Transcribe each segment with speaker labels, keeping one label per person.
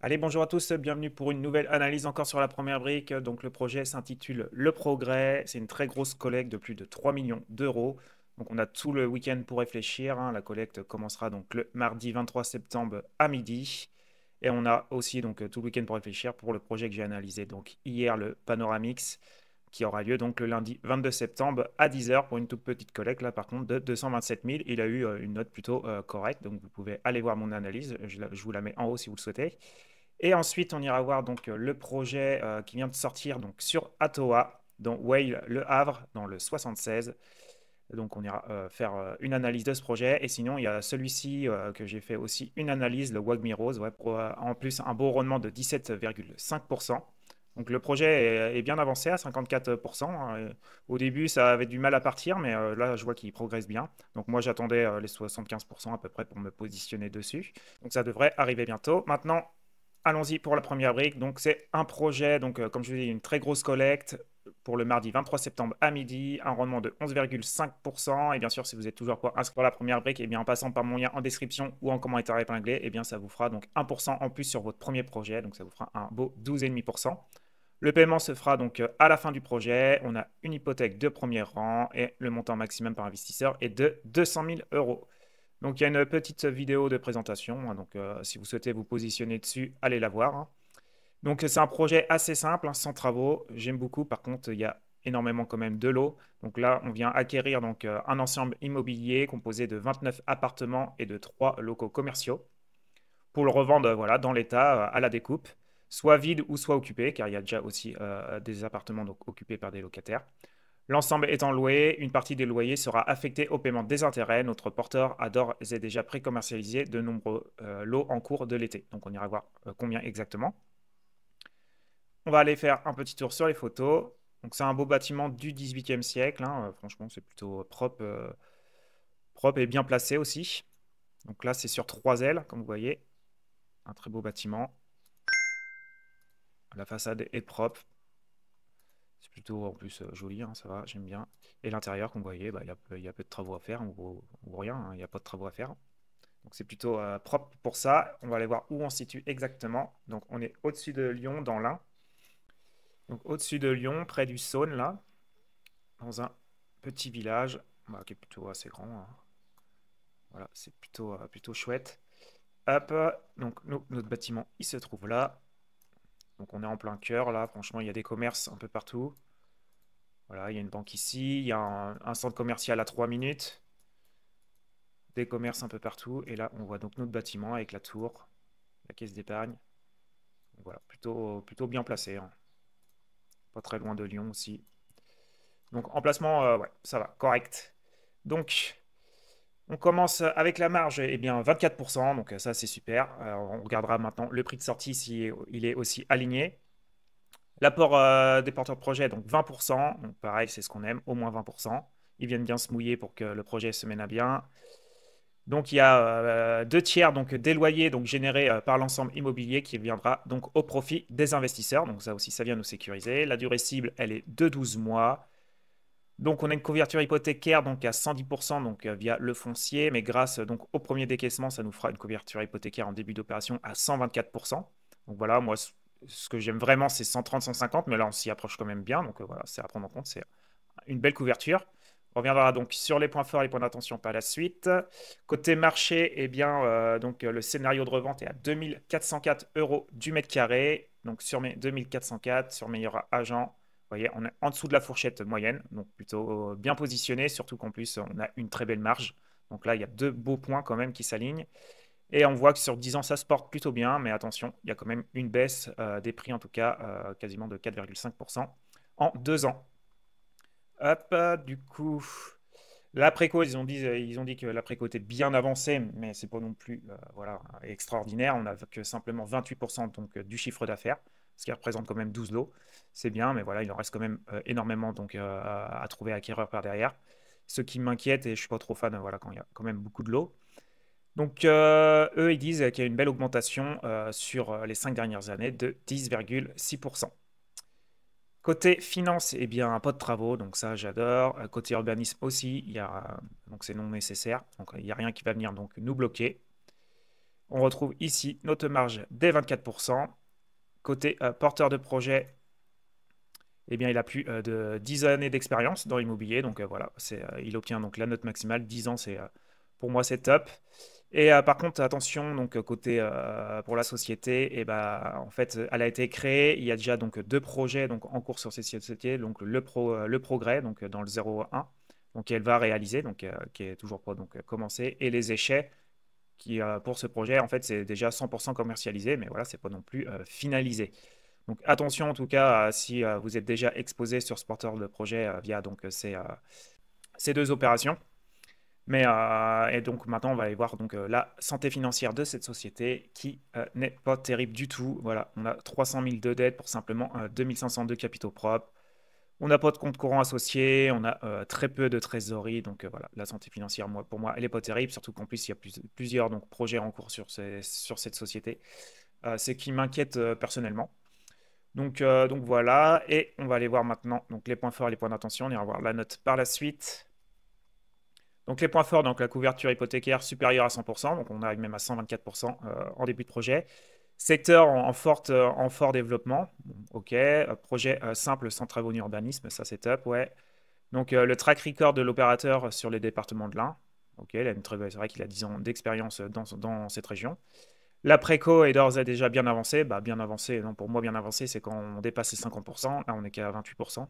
Speaker 1: Allez, bonjour à tous, bienvenue pour une nouvelle analyse encore sur la première brique. Donc le projet s'intitule Le Progrès. C'est une très grosse collecte de plus de 3 millions d'euros. Donc on a tout le week-end pour réfléchir, hein. La collecte commencera donc le mardi 23 septembre à midi. Et on a aussi donc tout le week-end pour réfléchir pour le projet que j'ai analysé donc hier, le Panoramix, qui aura lieu donc le lundi 22 septembre à 10 h pour une toute petite collecte, là par contre de 227 000. Il a eu une note plutôt correcte, donc vous pouvez aller voir mon analyse, je vous la mets en haut si vous le souhaitez. Et ensuite, on ira voir donc le projet qui vient de sortir donc sur Atoa, dans Whale Le Havre, dans le 76. Donc, on ira faire une analyse de ce projet. Et sinon, il y a celui-ci que j'ai fait aussi une analyse, le Wagmi Rose, ouais, pour, en plus un beau rendement de 17,5%. Donc, le projet est bien avancé à 54%, hein. Au début, ça avait du mal à partir, mais là, je vois qu'il progresse bien. Donc, moi, j'attendais les 75% à peu près pour me positionner dessus. Donc, ça devrait arriver bientôt. Maintenant, allons-y pour la première brique. Donc, c'est un projet, donc, comme je vous dis, une très grosse collecte pour le mardi 23 septembre à midi, un rendement de 11,5%. Et bien sûr, si vous êtes toujours pas inscrit pour la première brique, et bien en passant par mon lien en description ou en commentaire épinglé, et bien ça vous fera donc 1% en plus sur votre premier projet. Donc, ça vous fera un beau 12,5%. Le paiement se fera donc à la fin du projet. On a une hypothèque de premier rang et le montant maximum par investisseur est de 200 000 euros. Donc, il y a une petite vidéo de présentation, hein. Donc, si vous souhaitez vous positionner dessus, allez la voir, hein. Donc, c'est un projet assez simple, hein, sans travaux. J'aime beaucoup. Par contre, il y a énormément quand même de lots. Donc là, on vient acquérir donc, un ensemble immobilier composé de 29 appartements et de 3 locaux commerciaux pour le revendre voilà, dans l'état à la découpe, soit vide ou soit occupé, car il y a déjà aussi des appartements donc, occupés par des locataires. L'ensemble étant loué, une partie des loyers sera affectée au paiement des intérêts. Notre porteur a d'ores et déjà pré-commercialisé de nombreux lots en cours de l'été. Donc on ira voir combien exactement. On va aller faire un petit tour sur les photos. Donc c'est un beau bâtiment du 18e siècle, hein. Franchement, c'est plutôt propre, propre et bien placé aussi. Donc là, c'est sur 3 ailes, comme vous voyez. Un très beau bâtiment. La façade est propre. C'est plutôt en plus joli, hein, ça va, j'aime bien. Et l'intérieur, comme vous voyez, bah, il y a peu de travaux à faire, ou rien, hein, il n'y a pas de travaux à faire. Donc c'est plutôt propre pour ça. On va aller voir où on se situe exactement. Donc on est au-dessus de Lyon, dans l'Ain. Donc au-dessus de Lyon, près du Saône, là, dans un petit village, bah, qui est plutôt assez grand, hein. Voilà, c'est plutôt chouette. Hop, donc notre bâtiment, il se trouve là. Donc on est en plein cœur, là. Franchement, il y a des commerces un peu partout. Voilà, il y a une banque ici, il y a un centre commercial à 3 minutes, des commerces un peu partout. Et là, on voit donc notre bâtiment avec la tour, la caisse d'épargne. Voilà, plutôt bien placé, hein. Pas très loin de Lyon aussi. Donc emplacement, ouais, ça va, correct. Donc, on commence avec la marge, eh bien 24%, donc ça c'est super. On regardera maintenant le prix de sortie si il est aussi aligné. L'apport des porteurs de projet, donc 20%. Donc pareil, c'est ce qu'on aime, au moins 20%. Ils viennent bien se mouiller pour que le projet se mène à bien. Donc il y a 2 tiers donc, des loyers donc, générés par l'ensemble immobilier qui viendra donc au profit des investisseurs. Donc ça aussi, ça vient nous sécuriser. La durée cible, elle est de 12 mois. Donc on a une couverture hypothécaire donc à 110% donc via le foncier, mais grâce donc au premier décaissement, ça nous fera une couverture hypothécaire en début d'opération à 124%. Donc voilà, moi ce que j'aime vraiment c'est 130, 150, mais là on s'y approche quand même bien, donc voilà, c'est à prendre en compte, c'est une belle couverture. On reviendra donc sur les points forts et les points d'attention par la suite. Côté marché, eh bien, donc, le scénario de revente est à 2404 euros du mètre carré. Donc sur mes 2404, sur meilleur agent, vous voyez, on est en dessous de la fourchette moyenne, donc plutôt bien positionné, surtout qu'en plus on a une très belle marge. Donc là, il y a 2 beaux points quand même qui s'alignent. Et on voit que sur 10 ans, ça se porte plutôt bien, mais attention, il y a quand même une baisse des prix, en tout cas quasiment de 4,5% en 2 ans. Hop, du coup, la préco, ils ont dit que la préco était bien avancée, mais c'est pas non plus voilà, extraordinaire. On n'a que simplement 28% donc, du chiffre d'affaires, ce qui représente quand même 12 lots. C'est bien, mais voilà, il en reste quand même énormément donc, à trouver acquéreur par derrière. Ce qui m'inquiète, et je ne suis pas trop fan, voilà, quand il y a quand même beaucoup de lots. Donc, eux, ils disent qu'il y a une belle augmentation sur les 5 dernières années de 10,6%. Côté finance, eh bien, pas de travaux, donc ça j'adore. Côté urbanisme aussi, donc c'est non nécessaire, donc il n'y a rien qui va venir donc nous bloquer. On retrouve ici notre marge des 24%. Côté porteur de projet, eh bien, il a plus de 10 années d'expérience dans l'immobilier. Donc voilà, il obtient donc la note maximale. 10 ans, pour moi, c'est top. Et par contre, attention, donc côté pour la société, et bah, en fait, elle a été créée. Il y a déjà donc deux projets donc en cours sur cette société. Donc le progrès, donc dans le 0,1, donc elle va réaliser, donc qui est toujours pas donc commencé, et les échecs qui pour ce projet, en fait, c'est déjà 100% commercialisé, mais voilà, c'est pas non plus finalisé. Donc attention en tout cas si vous êtes déjà exposé sur ce porteur de projet via donc ces deux opérations. Mais et donc maintenant on va aller voir donc la santé financière de cette société qui n'est pas terrible du tout. Voilà, on a 300 000 de dettes pour simplement 2500 de capitaux propres. On n'a pas de compte courant associé, on a très peu de trésorerie, donc voilà, la santé financière, moi, pour moi, elle n'est pas terrible, surtout qu'en plus, il y a plusieurs donc, projets en cours sur cette société. C'est ce qui m'inquiète personnellement. Donc voilà, et on va aller voir maintenant donc, les points forts et les points d'attention. On ira voir la note par la suite. Donc les points forts, donc la couverture hypothécaire supérieure à 100%, donc on arrive même à 124% en début de projet. Secteur en fort développement, ok. Projet simple sans travaux ni urbanisme, ça c'est top, ouais. Donc le track record de l'opérateur sur les départements de l'Ain, ok, c'est vrai qu'il a 10 ans d'expérience dans cette région. La préco est d'ores et déjà bien avancée. Bah, bien avancée, non, pour moi, bien avancée, c'est quand on dépasse les 50%. Là, on est qu'à 28%.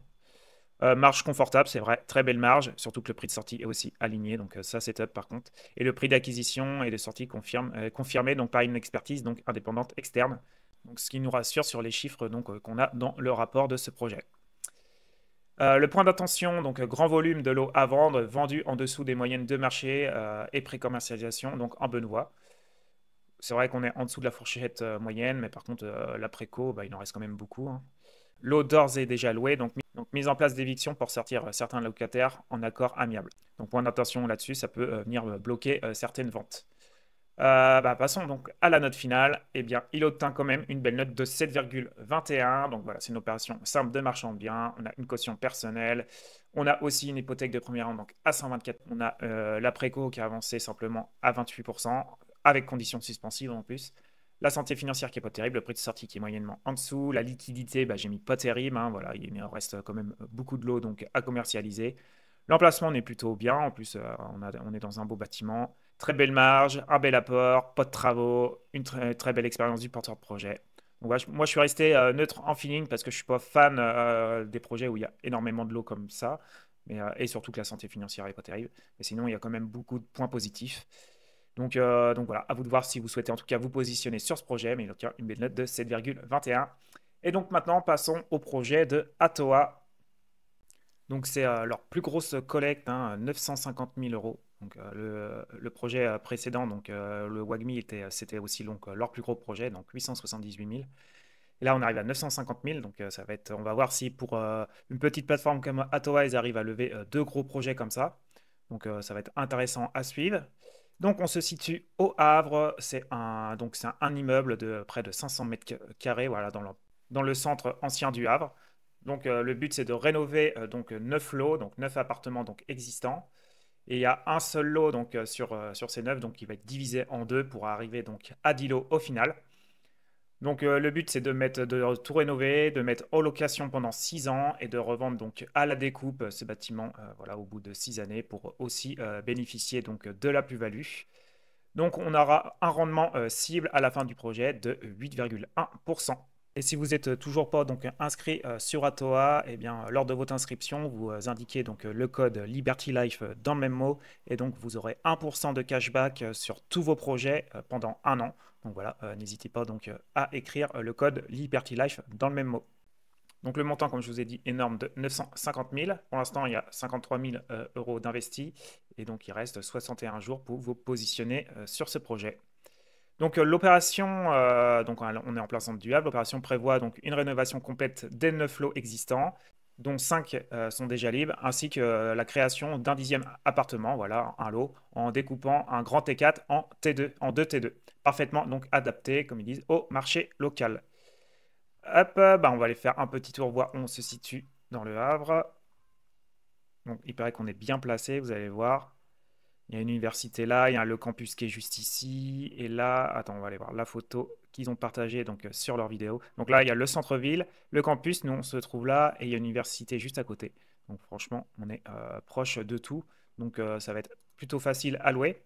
Speaker 1: Marge confortable, c'est vrai. Très belle marge, surtout que le prix de sortie est aussi aligné. Donc, ça, c'est top par contre. Et le prix d'acquisition et de sortie confirmé donc, par une expertise donc, indépendante externe. Donc, ce qui nous rassure sur les chiffres qu'on a dans le rapport de ce projet. Le point d'attention, donc grand volume de lots à vendre, vendu en dessous des moyennes de marché et pré-commercialisation, donc en bonne voie. C'est vrai qu'on est en dessous de la fourchette moyenne, mais par contre, la préco, bah, il en reste quand même beaucoup, hein. L'eau d'ores est déjà louée, donc mise en place d'éviction pour sortir certains locataires en accord amiable. Donc point d'attention là-dessus, ça peut venir bloquer certaines ventes. Bah, passons donc à la note finale. Eh bien, il obtint quand même une belle note de 7,21. Donc voilà, c'est une opération simple de marchand de biens. On a une caution personnelle. On a aussi une hypothèque de premier rang donc à 124. On a la préco qui a avancé simplement à 28%, avec conditions suspensives en plus. La santé financière qui est pas terrible, le prix de sortie qui est moyennement en dessous, la liquidité, bah, j'ai mis pas terrible, hein, voilà, il en reste quand même beaucoup de lots donc à commercialiser. L'emplacement est plutôt bien, en plus on est dans un beau bâtiment, très belle marge, un bel apport, pas de travaux, une très belle expérience du porteur de projet. Donc, voilà, moi je suis resté neutre en feeling parce que je suis pas fan des projets où il y a énormément de lots comme ça, et surtout que la santé financière est pas terrible. Mais sinon il y a quand même beaucoup de points positifs. Donc voilà, à vous de voir si vous souhaitez en tout cas vous positionner sur ce projet, mais il obtient une belle note de 7,21. Et donc maintenant, passons au projet de Atoa. Donc c'est leur plus grosse collecte, hein, 950 000 euros. Donc le projet précédent, donc le WAGMI, c'était aussi donc, leur plus gros projet, donc 878 000. Et là, on arrive à 950 000, donc ça va être, on va voir si pour une petite plateforme comme Atoa, ils arrivent à lever deux gros projets comme ça. Donc ça va être intéressant à suivre. Donc on se situe au Havre, c'est un immeuble de près de 500 mètres carrés, voilà, dans le centre ancien du Havre. Donc le but c'est de rénover donc 9 lots, donc 9 appartements donc existants. Et il y a un seul lot donc sur ces 9 donc qui va être divisé en deux pour arriver donc à 10 lots au final. Donc le but c'est de tout rénover, de mettre en location pendant 6 ans et de revendre donc à la découpe ce bâtiment voilà, au bout de 6 années pour aussi bénéficier donc de la plus-value. Donc on aura un rendement cible à la fin du projet de 8,1%. Et si vous n'êtes toujours pas donc inscrit sur Atoa, eh bien lors de votre inscription, vous indiquez donc le code Liberty Life dans le même mot et donc vous aurez 1% de cashback sur tous vos projets pendant un an. Donc voilà, n'hésitez pas donc à écrire le code Liberty Life dans le même mot. Donc le montant, comme je vous ai dit, énorme de 950 000. Pour l'instant, il y a 53 000 euros d'investis et donc il reste 61 jours pour vous positionner sur ce projet. Donc l'opération, donc on est en plein centre du Havre. L'opération prévoit donc une rénovation complète des 9 lots existants, dont 5 sont déjà libres, ainsi que la création d'un 10e appartement, voilà, un lot, en découpant un grand T4 en T2, en 2 T2, parfaitement donc adapté, comme ils disent, au marché local. Hop, bah, on va aller faire un petit tour, voir où on se situe dans le Havre. Donc il paraît qu'on est bien placé, vous allez voir. Il y a une université là, il y a le campus qui est juste ici. Et là, attends, on va aller voir la photo qu'ils ont partagée donc, sur leur vidéo. Donc là, il y a le centre-ville, le campus, nous on se trouve là, et il y a une université juste à côté. Donc franchement, on est proche de tout. Donc ça va être plutôt facile à louer.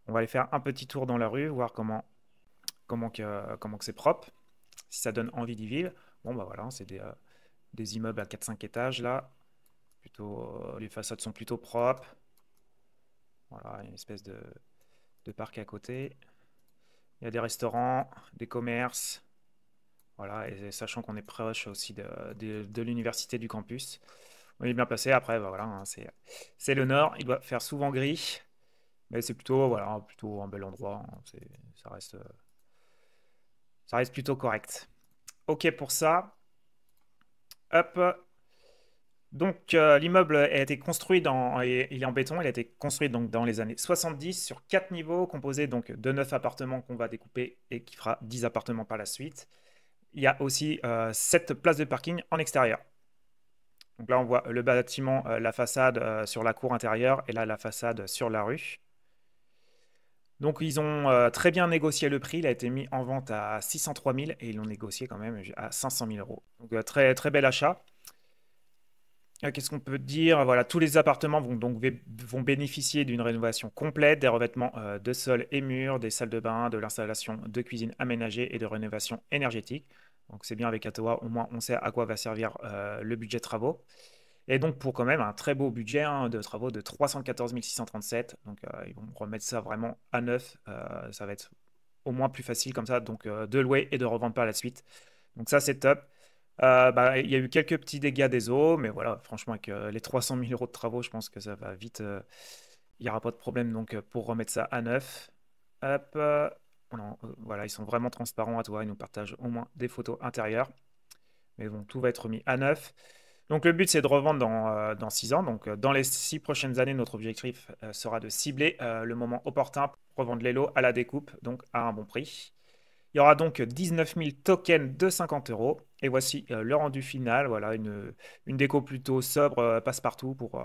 Speaker 1: On va aller faire un petit tour dans la rue, voir comment que c'est propre, si ça donne envie d'y vivre. Bon, bah voilà, c'est des immeubles à 4-5 étages là. Plutôt, les façades sont plutôt propres. Voilà, il y a une espèce de parc à côté. Il y a des restaurants, des commerces. Voilà, et sachant qu'on est proche aussi de l'université du campus. On est bien placé. Après, bah voilà, hein, c'est le nord. Il doit faire souvent gris. Mais c'est plutôt, voilà, plutôt un bel endroit, hein. Ça reste plutôt correct. Ok pour ça. Hop. Donc, l'immeuble a été construit il est en béton, il a été construit donc dans les années 70 sur 4 niveaux, composé donc de 9 appartements qu'on va découper et qui fera 10 appartements par la suite. Il y a aussi 7 places de parking en extérieur. Donc là, on voit le bâtiment, la façade sur la cour intérieure et là, la façade sur la rue. Donc, ils ont très bien négocié le prix. Il a été mis en vente à 603 000 et ils l'ont négocié quand même à 500 000 euros. Donc, très, très bel achat. Qu'est-ce qu'on peut dire? Voilà, tous les appartements vont bénéficier d'une rénovation complète, des revêtements de sol et murs, des salles de bain, de l'installation de cuisine aménagée et de rénovation énergétique. Donc c'est bien avec Atoa, au moins on sait à quoi va servir le budget de travaux. Et donc pour quand même un très beau budget hein, de travaux de 314 637. Donc ils vont remettre ça vraiment à neuf. Ça va être au moins plus facile comme ça, donc de louer et de revendre par la suite. Donc ça c'est top. Bah, il y a eu quelques petits dégâts des eaux, mais voilà, franchement, avec les 300 000 euros de travaux, je pense que ça va vite. Il n'y aura pas de problème donc pour remettre ça à neuf. Hop, voilà, ils sont vraiment transparents à toi. Ils nous partagent au moins des photos intérieures. Mais bon, tout va être mis à neuf. Donc le but, c'est de revendre dans 6 ans. Donc dans les 6 prochaines années, notre objectif sera de cibler le moment opportun pour revendre les lots à la découpe, donc à un bon prix. Il y aura donc 19 000 tokens de 50 euros. Et voici le rendu final. Voilà, une déco plutôt sobre, passe-partout pour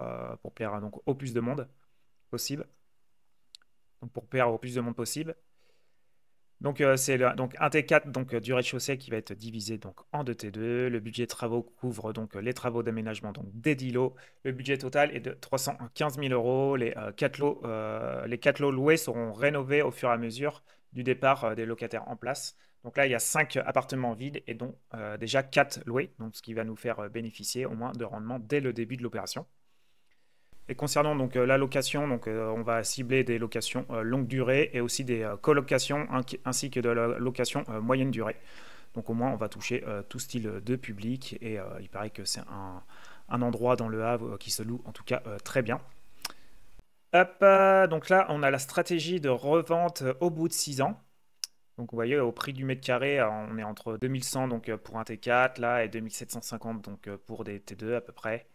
Speaker 1: plaire donc, au plus de monde possible. Donc pour plaire au plus de monde possible. Donc c'est donc un T4 donc, du rez-de-chaussée qui va être divisé donc, en 2 T2. Le budget de travaux couvre donc les travaux d'aménagement donc, des 10 lots. Le budget total est de 315 000 euros. Les 4 lots loués seront rénovés au fur et à mesure du départ des locataires en place. Donc là, il y a 5 appartements vides et dont déjà 4 loués, donc ce qui va nous faire bénéficier au moins de rendement dès le début de l'opération. Et concernant donc la location, donc, on va cibler des locations longue durée et aussi des colocations ainsi que de la location moyenne durée. Donc au moins on va toucher tout style de public et il paraît que c'est un endroit dans le Havre qui se loue en tout cas très bien. Hop, donc là on a la stratégie de revente au bout de 6 ans. Donc vous voyez au prix du mètre carré on est entre 2100 donc, pour un T4 là, et 2750 donc, pour des T2 à peu près.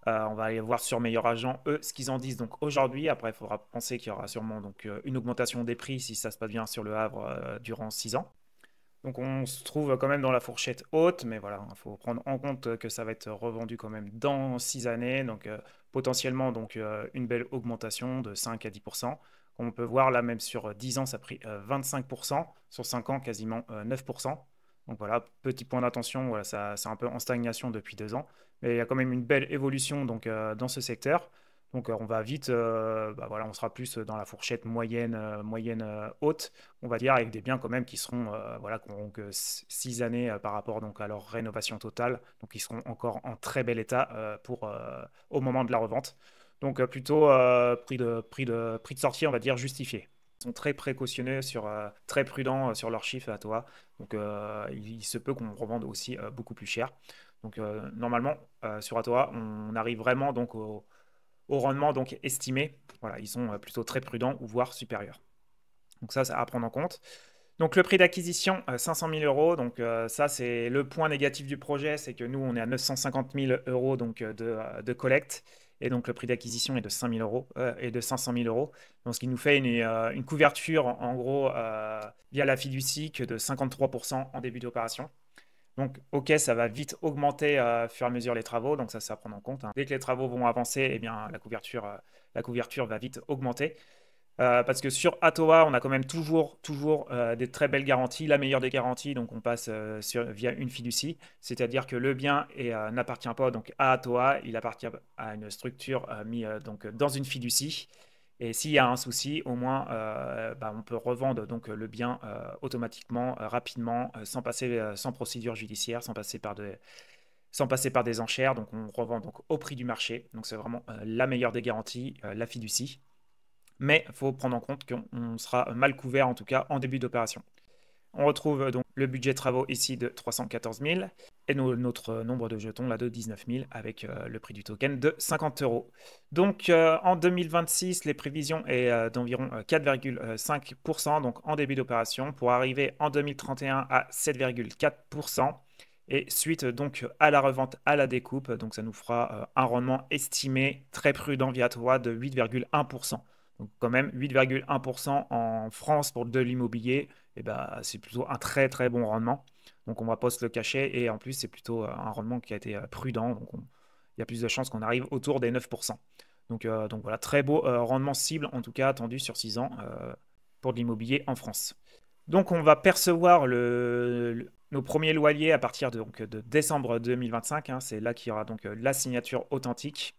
Speaker 1: On va aller voir sur Meilleur Agent, eux, ce qu'ils en disent donc aujourd'hui. Après, il faudra penser qu'il y aura sûrement donc, une augmentation des prix si ça se passe bien sur le Havre durant 6 ans. Donc on se trouve quand même dans la fourchette haute, mais voilà, il faut prendre en compte que ça va être revendu quand même dans 6 années, donc potentiellement donc, une belle augmentation de 5 à 10%. Comme on peut voir là, même sur 10 ans, ça a pris 25%, sur 5 ans, quasiment 9%. Donc voilà, petit point d'attention, voilà, c'est un peu en stagnation depuis 2 ans, mais il y a quand même une belle évolution donc, dans ce secteur. Donc on va vite, bah voilà, on sera plus dans la fourchette moyenne haute, on va dire, avec des biens quand même qui seront, voilà, qui n'auront que 6 années par rapport donc, à leur rénovation totale, donc ils seront encore en très bel état au moment de la revente. Donc plutôt prix de sortie, on va dire, justifié. Ils sont très précautionneux, très prudents sur leurs chiffres à toi. Donc il se peut qu'on revende aussi beaucoup plus cher. Donc normalement, sur Atoa, on arrive vraiment donc au rendement donc estimé. Voilà, ils sont plutôt très prudents ou voire supérieurs. Donc ça, c'est à prendre en compte. Donc le prix d'acquisition, 500 000 euros. Donc ça, c'est le point négatif du projet, c'est que nous, on est à 950 000 euros donc, de collecte. Et donc le prix d'acquisition est de 5 000 euros et de 500 000 euros. Donc ce qui nous fait une couverture en gros via la fiducie de 53% en début d'opération. Donc, ok, ça va vite augmenter au fur et à mesure les travaux, donc ça, c'est à prendre en compte, hein. Dès que les travaux vont avancer, eh bien, la couverture va vite augmenter. Parce que sur Atoa, on a quand même toujours des très belles garanties, la meilleure des garanties, donc on passe via une fiducie, c'est-à-dire que le bien n'appartient pas donc à Atoa, il appartient à une structure mise donc dans une fiducie. Et s'il y a un souci, au moins, bah, on peut revendre donc le bien automatiquement, rapidement, sans procédure judiciaire, sans passer par des enchères. Donc on revend donc au prix du marché. Donc c'est vraiment la meilleure des garanties, la fiducie. Mais il faut prendre en compte qu'on sera mal couvert, en tout cas en début d'opération. On retrouve donc le budget de travaux ici de 314 000 et notre nombre de jetons là de 19 000 avec le prix du token de 50 euros. Donc en 2026, les prévisions est d'environ 4,5% donc en début d'opération pour arriver en 2031 à 7,4%. Et suite donc à la revente à la découpe, donc ça nous fera un rendement estimé très prudent via toi de 8,1%. Donc quand même 8,1% en France pour de l'immobilier, et bah, c'est plutôt un très très bon rendement. Donc on va pas se le cacher et en plus c'est plutôt un rendement qui a été prudent. Donc il y a plus de chances qu'on arrive autour des 9%. Donc voilà, très beau rendement cible en tout cas attendu sur 6 ans pour de l'immobilier en France. Donc on va percevoir nos premiers loyers à partir de décembre 2025, hein. C'est là qu'il y aura donc la signature authentique.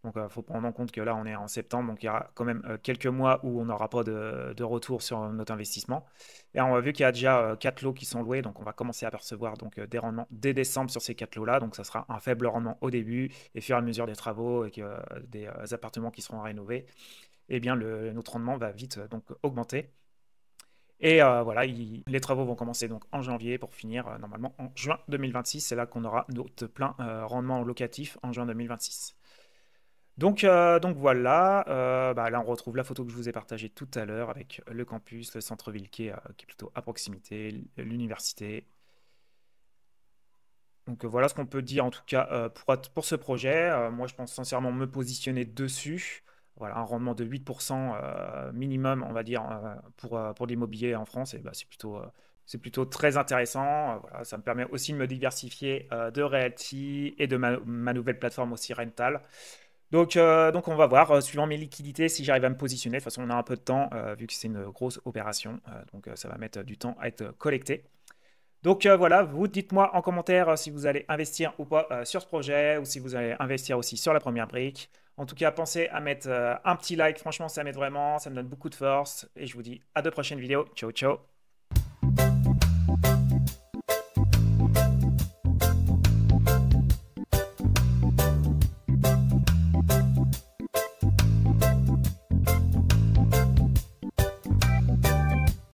Speaker 1: Donc, il faut prendre en compte que là, on est en septembre, donc il y aura quand même quelques mois où on n'aura pas de retour sur notre investissement. Et on a vu qu'il y a déjà 4 lots qui sont loués, donc on va commencer à percevoir donc, des rendements dès décembre sur ces 4 lots-là. Donc, ça sera un faible rendement au début, et au fur et à mesure des travaux et des appartements qui seront rénovés, eh bien, notre rendement va vite donc augmenter. Et voilà, les travaux vont commencer donc en janvier pour finir normalement en juin 2026. C'est là qu'on aura notre plein rendement locatif en juin 2026. Donc voilà, bah, là on retrouve la photo que je vous ai partagée tout à l'heure avec le campus, le centre-ville qui est plutôt à proximité, l'université. Donc voilà ce qu'on peut dire en tout cas pour ce projet. Moi je pense sincèrement me positionner dessus. Voilà, un rendement de 8% minimum, on va dire, pour l'immobilier en France, et bah, c'est plutôt très intéressant. Voilà, ça me permet aussi de me diversifier de Realty et de ma nouvelle plateforme aussi Rental. Donc on va voir, suivant mes liquidités, si j'arrive à me positionner. De toute façon, on a un peu de temps, vu que c'est une grosse opération. Donc ça va mettre du temps à être collecté. Donc voilà, vous dites-moi en commentaire si vous allez investir ou pas sur ce projet, ou si vous allez investir aussi sur la première brique. En tout cas, pensez à mettre un petit like. Franchement, ça m'aide vraiment, ça me donne beaucoup de force. Et je vous dis à de prochaines vidéos. Ciao, ciao.